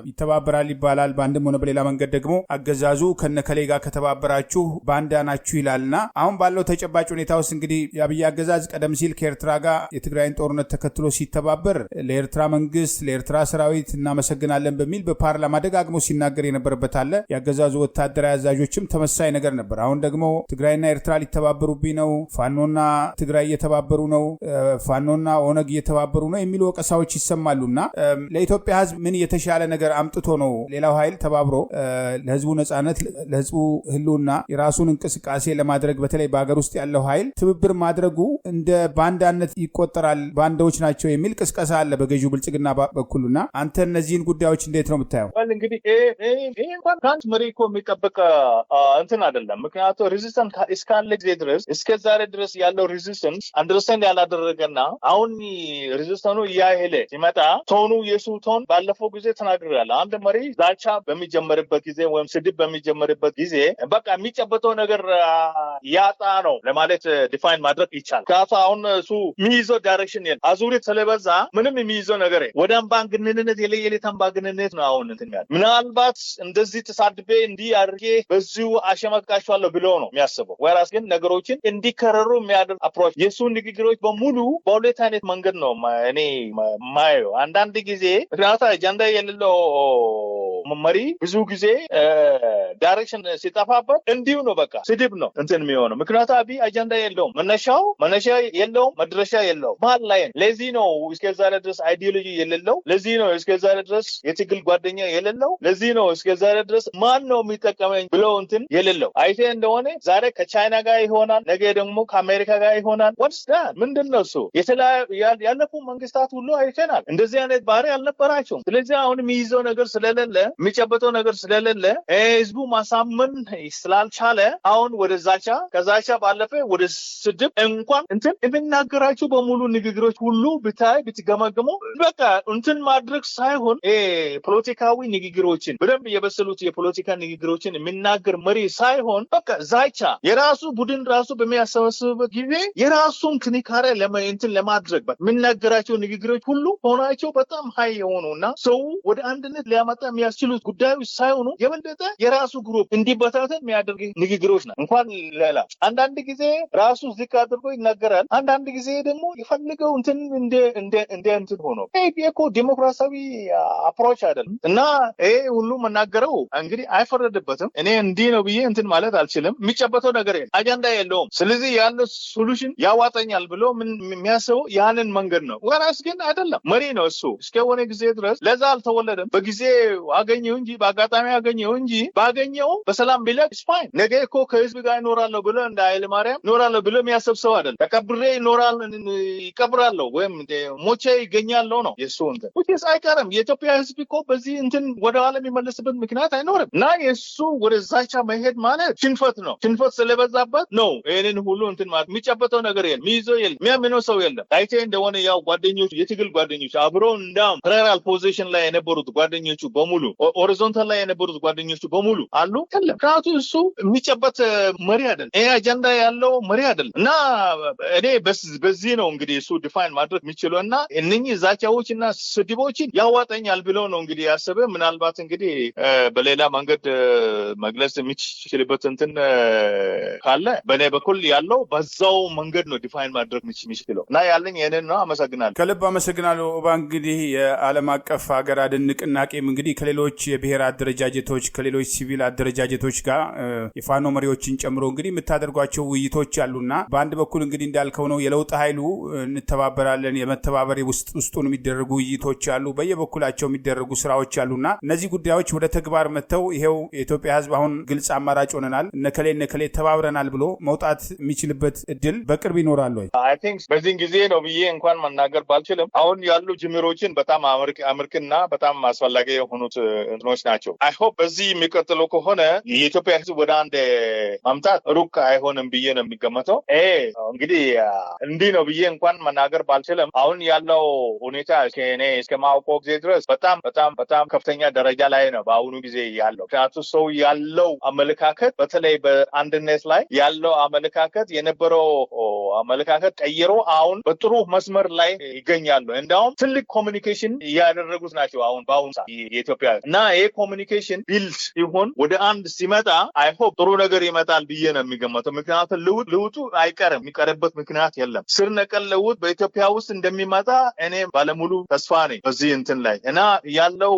ይተባበራል ይባላል። በአንድም ሆነ በሌላ መንገድ ደግሞ አገዛዙ ከነከሌ ጋር ከተባበራችሁ ባንዳ ናችሁ ይላልና አሁን ባለው ተጨባጭ ሁኔታ ውስጥ እንግዲህ የአብይ አገዛዝ ቀደም ሲል ከኤርትራ ጋር የትግራይን ጦርነት ተከትሎ ሲተባበር ለኤርትራ መንግስት ለኤርትራ ሰራዊት እናመሰግናለን በሚል በፓርላማ ደጋግሞ ሲናገር የነበረበት አለ። የአገዛዙ ወታደራዊ አዛዦችም ተመሳሳይ ነገር ነበር። አሁን ደግሞ ትግራይና ኤርትራ ሊተባበሩብኝ ነው፣ ፋኖና ትግራይ እየተባበሩ ነው፣ ፋኖና ኦነግ እየተባበሩ ነው የሚሉ ወቀሳዎች ይሰማሉና ለኢትዮጵያ ህዝብ ምን የተሻለ ነገር አምጥቶ ነው ሌላው ኃይል ተባብሮ ለህዝቡ ነጻነት ለህዝቡ ህልውና የራሱን እንቅስቃሴ ለማድረግ በተለይ በአገር ውስጥ ያለው ኃይል ትብብር ማድረጉ እንደ ባንዳነት ይቆጠራል፣ ባንዳዎች ናቸው የሚል ቅስቀሳ አለ በገዢው ብልጽግና በኩልና አንተ እነዚህን ጉዳዮች እንዴት ነው የምታየው? እንግዲህ ይሄ እንኳን ከአንድ መሪ እኮ የሚጠበቅ እንትን አይደለም። ምክንያቱም ሬዚስተንስ እስካለ ጊዜ ድረስ እስከ ዛሬ ድረስ ያለው ሬዚስተንስ አንደርስታንድ ያላደረገና አሁን ሬዚስተንሱ እያሄለ ሲመጣ ቶኑ የሱ ቶን ባለፈው ጊዜ ተናግሬያለሁ። አንድ መሪ ዛቻ በሚጀመርበት ጊዜ ወይም ስድብ በሚጀመርበት ጊዜ በቃ የሚጨበጠው ነገር ያጣ ነው ለማለት ዲፋይን ማድረግ ይቻላል። ካሳ አሁን እሱ የሚይዘው ዳይሬክሽን የለም። አዙሪት ስለበዛ ምንም የሚይዘው ነገር የለም። ወደ አምባገነንነት የለየለት አምባገነንነት ነው አሁን እንትን ያለ። ምናልባት እንደዚህ ተሳድቤ እንዲህ አድርጌ በዚሁ አሸመቃቸዋለሁ ብሎ ነው የሚያስበው። ወራስ ግን ነገሮችን እንዲከረሩ የሚያደርግ አፕሮች የሱ ንግግሮች በሙሉ በሁለት አይነት መንገድ ነው እኔ ማየው። አንዳንድ ጊዜ ምክንያቱ አጀንዳ የሌለው መሪ ብዙ ጊዜ ዳይሬክሽን ሲጠፋበት እንዲሁ ነው በቃ ስድብ ነው እንትን የሚሆነው። ምክንያቱ አብይ አጀንዳ የለውም፣ መነሻ የለውም፣ መድረሻ የለውም፣ መሀል ላይ ነው። ለዚህ ነው እስከዛሬ ድረስ አይዲዮሎጂ የሌለው፣ ለዚህ ነው እስከዛሬ ድረስ የትግል ጓደኛ የሌለው፣ ለዚህ ነው እስከዛሬ ድረስ ማን ነው የሚጠቀመኝ ብለው እንትን የሌለው። አይቴ እንደሆነ ዛሬ ከቻይና ጋር ይሆናል፣ ነገ ደግሞ ከአሜሪካ ጋር ይሆናል። ወትስ ዳት ምንድነው እሱ? ያለፉ መንግስታት ሁሉ አይተናል፣ እንደዚህ አይነት ባህሪ አልነበራቸውም። ስለዚህ አሁን የሚይዘው ነገር ስለሌለ የሚጨበጠው ነገር ስለሌለ ህዝቡ ማሳመን ስላልቻለ አሁን ወደ ዛቻ ከዛቻ ባለፈ ወደ ስድብ እንኳን እንትን የሚናገራቸው በሙሉ ንግግሮች ሁሉ ብታይ ብትገመግሙ በቃ እንትን ማድረግ ሳይሆን ፖለቲካዊ ንግግሮችን በደንብ የበሰሉት የፖለቲካ ንግግሮችን የሚናገር መሪ ሳይሆን በቃ ዛቻ የራሱ ቡድን ራሱ በሚያሰበስብበት ጊዜ የራሱን ክኒካሬ እንትን ለማድረግ የሚናገራቸው ንግግሮች ሁሉ ሆናቸው በጣም ሀይ የሆኑና ሰው ወደ አንድነት ሊያመጣ የሚያስችሉት ጉዳዮች ሳይሆኑ የበለጠ የራሱ ግሩፕ እንዲበታተን የሚያደርግ ንግግሮች ናቸው። እንኳን ሌላ አንዳንድ ጊዜ ራሱ ዝቅ አድርጎ ይናገራል፣ አንዳንድ ጊዜ ደግሞ የፈልገው እንትን እንደ እንትን ሆኖ እኮ ዲሞክራሲያዊ አፕሮች አይደለም እና ይሄ ሁሉ መናገረው እንግዲህ አይፈረድበትም። እኔ እንዲህ ነው ብዬ እንትን ማለት አልችልም። የሚጨበተው ነገር የለም፣ አጀንዳ የለውም። ስለዚህ ያለው ሶሉሽን ያዋጣኛል ብሎ የሚያስበው ያንን መንገድ ነው። ወራስ ግን አይደለም፣ መሪ ነው እሱ። እስከሆነ ጊዜ ድረስ ለዛ አልተወለደም። በጊዜ አገኘው እንጂ በአጋጣሚ አገኘው እንጂ ያገኘው በሰላም ቢለቅ ስፋይን ነገ እኮ ከህዝብ ጋር ይኖራለሁ ብሎ እንደ ኃይለ ማርያም ይኖራለሁ ብሎ የሚያስብ ሰው አይደለም። ተቀብሬ ይቀብራለሁ ወይም ሞቼ ይገኛለሁ ነው የሱ እንትን ወይስ አይቀርም። የኢትዮጵያ ህዝብ እኮ በዚህ እንትን ወደ ኋላ የሚመለስበት ምክንያት አይኖርም እና የሱ ወደ ዛቻ መሄድ ማለት ሽንፈት ነው። ሽንፈት ስለበዛበት ነው ይሄንን ሁሉ እንትን ማለት የሚጨበጠው ነገር የለም፣ የሚይዘው የለም፣ የሚያምነው ሰው የለም። ታይቴ እንደሆነ ያው ጓደኞቹ የትግል ጓደኞቹ አብሮ እንዳም ፓራላል ፖዚሽን ላይ የነበሩት ጓደኞቹ በሙሉ ሆሪዞንታል ላይ የነበሩት ጓደኞቹ በሙሉ አሉ የለም። ምክንያቱ እሱ የሚጨበጥ መሪ አይደለም፣ ይሄ አጀንዳ ያለው መሪ አይደለም እና እኔ በዚህ ነው እንግዲህ እሱ ዲፋይን ማድረግ የሚችለው እና እነኚህ ዛቻዎች እና ስድቦችን ያዋጠኛል ብለው ነው እንግዲህ ያሰበ። ምናልባት እንግዲህ በሌላ መንገድ መግለጽ የሚችልበት እንትን ካለ በእኔ በኩል ያለው በዛው መንገድ ነው ዲፋይን ማድረግ የሚችለው እና ያለኝ ይህንን ነው። አመሰግናለሁ። ከልብ አመሰግናለሁ ኦባ። እንግዲህ የዓለም አቀፍ ሀገር አድን ንቅናቄም እንግዲህ ከሌሎች የብሔር አደረጃጀቶች ከሌሎች ሲቪል አደረጃጀቶች ጋር የፋኖ መሪዎችን ጨምሮ እንግዲህ የምታደርጓቸው ውይይቶች አሉና በአንድ በኩል እንግዲህ እንዳልከው ነው የለውጥ ኃይሉ እንተባበራለን፣ የመተባበር ውስጡን የሚደረጉ ውይይቶች አሉ፣ በየበኩላቸው የሚደረጉ ስራዎች አሉና እነዚህ ጉዳዮች ወደ ተግባር መጥተው ይሄው የኢትዮጵያ ህዝብ አሁን ግልጽ አማራጭ ሆነናል እነከሌ ተባብረናል ብሎ መውጣት የሚችልበት እድል በቅርብ ይኖራል ወይ? አይ ቲንክ በዚህን ጊዜ ነው ብዬ እንኳን መናገር ባልችልም አሁን ያሉ ጅምሮችን በጣም አመርቅና በጣም አስፈላጊ የሆኑት እንትኖች ናቸው። አይ ሆፕ በዚህ የሚቀጥለው ከሆነ የኢትዮጵያ ህዝብ ወደ አንድ ማምጣት ሩቅ አይሆንም ብዬ ነው የሚገመተው። እንግዲህ እንዲህ ነው ብዬ እንኳን መናገር ባልችልም አሁን ያለው ሁኔታ እኔ እስከማውቀው ጊዜ ድረስ በጣም በጣም በጣም ከፍተኛ ደረጃ ላይ ነው በአሁኑ ጊዜ ያለው። ምክንያቱም ሰው ያለው አመለካከት በተለይ በአንድነት ላይ ያለው አመለካከት የነበረው አመለካከት ቀይሮ አሁን በጥሩ መስመር ላይ ይገኛሉ። እንዳውም ትልቅ ኮሚኒኬሽን እያደረጉት ናቸው አሁን በአሁኑ ሰዓት የኢትዮጵያ እና ይሄ ኮሚኒኬሽን ቢልድ ሲሆን ወደ አንድ ሲመጣ አይ ሆፕ ጥሩ ነገር ይመጣል ብዬ ነው የሚገመተው። ምክንያቱም ለውጡ አይቀርም፣ የሚቀርበት ምክንያት የለም። ስር ነቀል ለውጥ በኢትዮጵያ ውስጥ እንደሚመጣ እኔ ባለሙሉ ተስፋ ነኝ በዚህ እንትን ላይ እና ያለው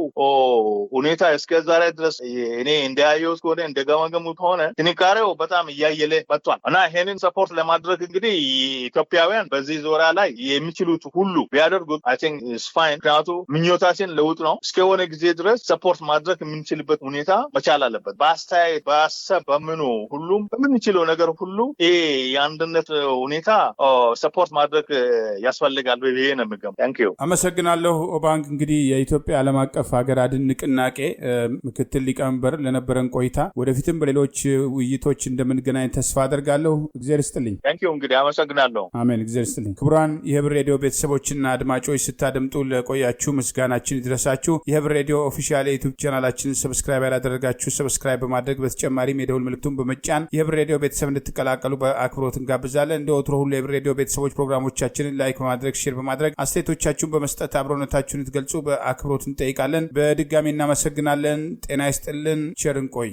ሁኔታ እስከዛሬ ድረስ እኔ እንዳያየው ከሆነ እንደገመገሙ ከሆነ ጥንካሬው በጣም እያየለ መጥቷል እና ይሄንን ሰፖርት ለማድረግ እንግዲህ ኢትዮጵያውያን በዚህ ዞራ ላይ የሚችሉት ሁሉ ቢያደርጉት አይ ቲንክ ኢትስ ፋይን። ምክንያቱም ምኞታችን ለውጥ ነው። እስከሆነ ጊዜ ድረስ ሰፖርት ማድረግ የምንችልበት ሁኔታ መቻል አለበት። በአስተያየት በሀሳብ በምኑ ሁሉም በምንችለው ነገር ሁሉ ይሄ የአንድነት ሁኔታ ሰፖርት ማድረግ ያስፈልጋል ብዬ ነው የምገምተው። ታንክ ዩ አመሰግናለሁ ኦባንግ። እንግዲህ የኢትዮጵያ ዓለም አቀፍ ሀገር አድን ንቅናቄ ምክትል ሊቀመንበር ለነበረን ቆይታ ወደፊትም በሌሎች ውይይቶች እንደምንገናኝ ተስፋ አደርጋለሁ። እግዚአብሔር ይስጥልኝ። ታንክ ዩ እንግዲህ አመሰግናለሁ። አሜን። እግዚአብሔር ይስጥልኝ። ክቡራን የህብር ሬዲዮ ቤተሰቦችና አድማጮች ስታደምጡ ለቆያችሁ ምስጋናችን ይድረሳችሁ። የህብር ሬዲዮ ኦፊሻል የዩቲዩብ ቻናላችንን ሰብስክራይብ ያላደረጋችሁ ሰብስክራይብ በማድረግ በተጨማሪም የደውል ምልክቱን በመጫን የህብር ሬዲዮ ቤተሰብ እንድትቀላቀሉ በአክብሮት እንጋብዛለን። እንደ ወትሮ ሁሉ የህብር ሬዲዮ ቤተሰቦች ፕሮግራሞቻችንን ላይክ በማድረግ ሼር በማድረግ አስተያየቶቻችሁን በመስጠት አብሮነታችሁን እንድትገልጹ በአክብሮት እንጠይቃለን። በድጋሚ እናመሰግናለን። ጤና ይስጥልን። ቸር እንቆይ።